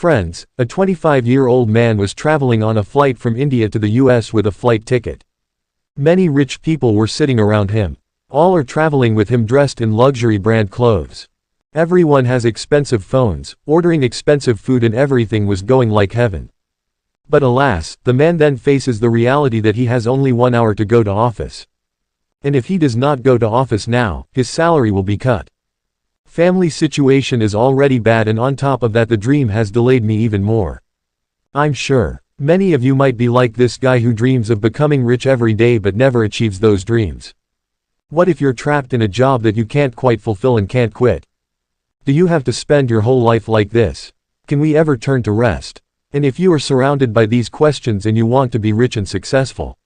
Friends, a 25-year-old man was traveling on a flight from India to the US with a flight ticket. Many rich people were sitting around him. All are traveling with him dressed in luxury brand clothes. Everyone has expensive phones, ordering expensive food, and everything was going like heaven. But alas, the man then faces the reality that he has only 1 hour to go to office. And if he does not go to office now, his salary will be cut. Family situation is already bad, and on top of that the dream has delayed me even more. I'm sure many of you might be like this guy who dreams of becoming rich every day but never achieves those dreams. What if you're trapped in a job that you can't quite fulfill and can't quit? Do you have to spend your whole life like this? Can we ever turn to rest? And if you are surrounded by these questions and you want to be rich and successful,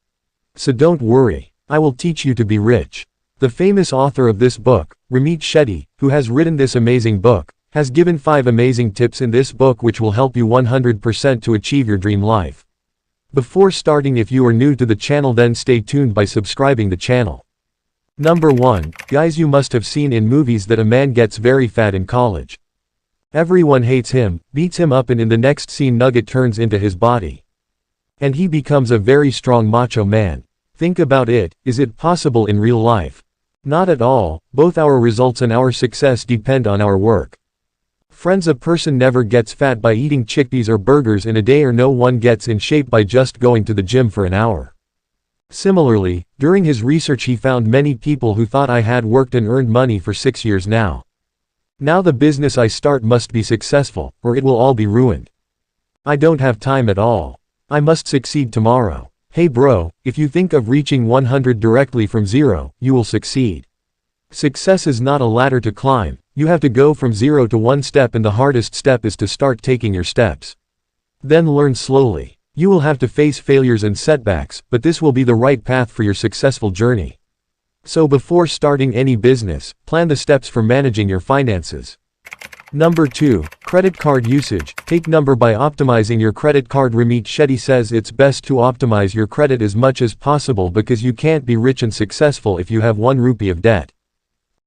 so don't worry, I will teach you to be rich. The famous author of this book, Ramit Sethi, who has written this amazing book, has given 5 amazing tips in this book which will help you 100% to achieve your dream life. Before starting, if you are new to the channel, then stay tuned by subscribing the channel. Number 1, guys, you must have seen in movies that a man gets very fat in college. Everyone hates him, beats him up, and in the next scene nugget turns into his body. And he becomes a very strong macho man. Think about it, is it possible in real life? Not at all. Both our results and our success depend on our work. Friends, a person never gets fat by eating chickpeas or burgers in a day, or no one gets in shape by just going to the gym for an hour. Similarly, during his research he found many people who thought I had worked and earned money for 6 years now. Now the business I start must be successful, or it will all be ruined. I don't have time at all. I must succeed tomorrow. Hey bro, if you think of reaching 100 directly from zero, you will succeed. Success is not a ladder to climb. You have to go from 0 to 1 step, and the hardest step is to start taking your steps. Then learn slowly. You will have to face failures and setbacks, but this will be the right path for your successful journey. So before starting any business, plan the steps for managing your finances. Number 2, credit card usage. Take number by optimizing your credit card. Ramit Sethi says it's best to optimize your credit as much as possible because you can't be rich and successful if you have 1 rupee of debt.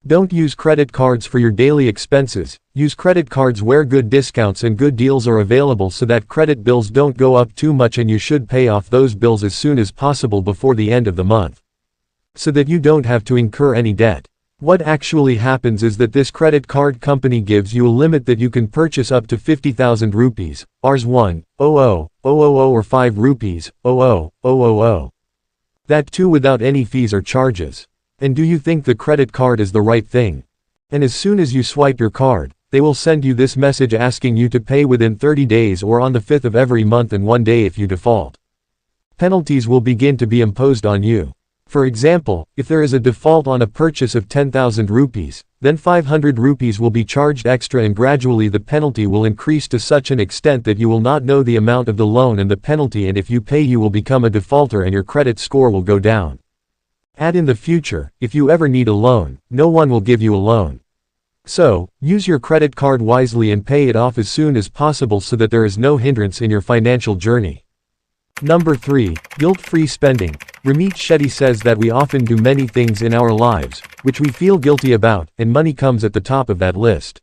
Don't use credit cards for your daily expenses. Use credit cards where good discounts and good deals are available so that credit bills don't go up too much, and you should pay off those bills as soon as possible before the end of the month, so that you don't have to incur any debt. What actually happens is that this credit card company gives you a limit that you can purchase up to 50,000 rupees, Rs 1,000,000 or 5 rupees, 0,000. That too without any fees or charges. And do you think the credit card is the right thing? And as soon as you swipe your card, they will send you this message asking you to pay within 30 days or on the 5th of every month, and 1 day if you default. Penalties will begin to be imposed on you. For example, if there is a default on a purchase of 10,000 rupees, then 500 rupees will be charged extra, and gradually the penalty will increase to such an extent that you will not know the amount of the loan and the penalty, and if you pay you will become a defaulter and your credit score will go down. And in the future, if you ever need a loan, no one will give you a loan. So, use your credit card wisely and pay it off as soon as possible so that there is no hindrance in your financial journey. Number 3, guilt-free spending. Ramit Sethi says that we often do many things in our lives, which we feel guilty about, and money comes at the top of that list.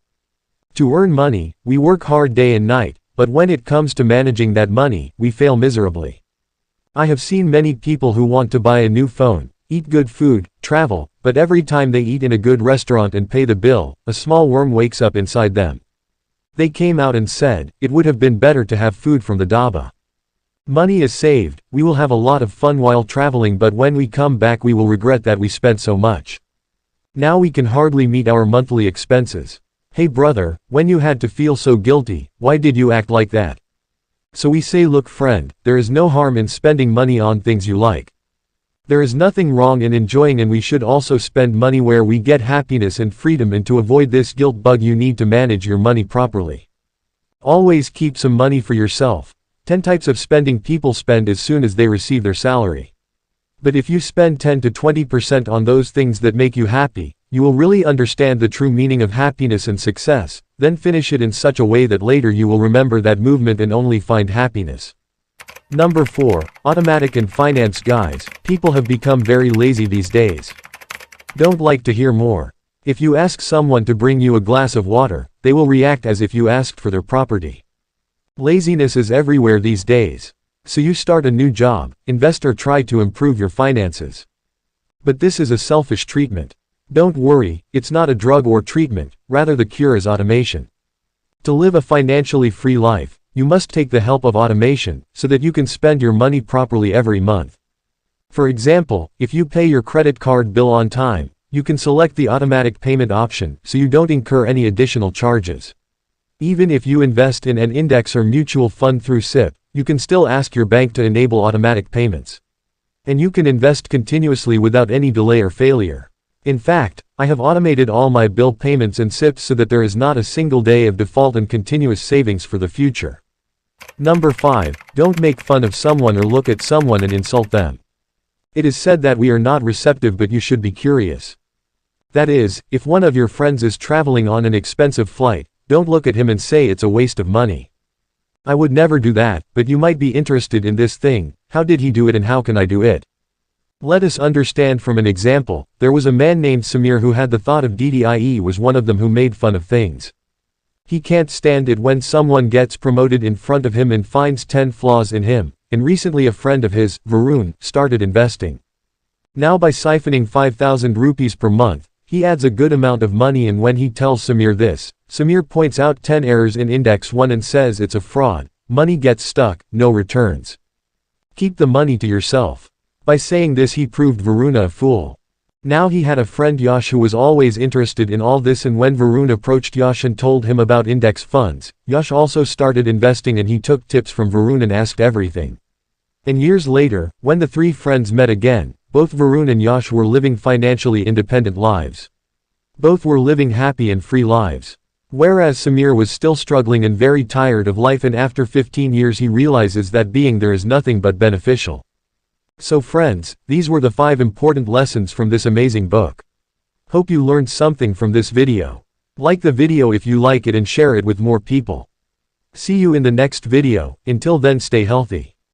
To earn money, we work hard day and night, but when it comes to managing that money, we fail miserably. I have seen many people who want to buy a new phone, eat good food, travel, but every time they eat in a good restaurant and pay the bill, a small worm wakes up inside them. They came out and said, it would have been better to have food from the dhaba. Money is saved, we will have a lot of fun while traveling, but when we come back we will regret that we spent so much. Now we can hardly meet our monthly expenses. Hey brother, when you had to feel so guilty, why did you act like that? So we say, look friend, there is no harm in spending money on things you like. There is nothing wrong in enjoying, and we should also spend money where we get happiness and freedom, and to avoid this guilt bug you need to manage your money properly. Always keep some money for yourself. 10 types of spending. People spend as soon as they receive their salary. But if you spend 10 to 20% on those things that make you happy, you will really understand the true meaning of happiness and success, then finish it in such a way that later you will remember that movement and only find happiness. Number 4, automatic and finance. Guys, people have become very lazy these days. Don't like to hear more. If you ask someone to bring you a glass of water, they will react as if you asked for their property. Laziness is everywhere these days. So you start a new job, invest or try to improve your finances. But this is a selfish treatment. Don't worry, it's not a drug or treatment, rather the cure is automation. To live a financially free life, you must take the help of automation, so that you can spend your money properly every month. For example, if you pay your credit card bill on time, you can select the automatic payment option, so you don't incur any additional charges. Even if you invest in an index or mutual fund through SIP, you can still ask your bank to enable automatic payments. And you can invest continuously without any delay or failure. In fact, I have automated all my bill payments and SIPs so that there is not a single day of default and continuous savings for the future. Number 5. Don't make fun of someone or look at someone and insult them. It is said that we are not receptive, but you should be curious. That is, if one of your friends is traveling on an expensive flight, don't look at him and say it's a waste of money. I would never do that, but you might be interested in this thing. How did he do it and how can I do it? Let us understand from an example. There was a man named Samir who had the thought of DDIE was one of them who made fun of things. He can't stand it when someone gets promoted in front of him and finds 10 flaws in him, and recently a friend of his, Varun, started investing. Now by siphoning 5,000 rupees per month, he adds a good amount of money, and when he tells Samir this, Samir points out 10 errors in Index 1 and says it's a fraud, money gets stuck, no returns. Keep the money to yourself. By saying this he proved Varuna a fool. Now he had a friend Yash who was always interested in all this, and when Varun approached Yash and told him about index funds, Yash also started investing and he took tips from Varun and asked everything. And years later, when the three friends met again, both Varun and Yash were living financially independent lives. Both were living happy and free lives. Whereas Samir was still struggling and very tired of life, and after 15 years he realizes that being there is nothing but beneficial. So friends, these were the 5 important lessons from this amazing book. Hope you learned something from this video. Like the video if you like it and share it with more people. See you in the next video. Until then, stay healthy.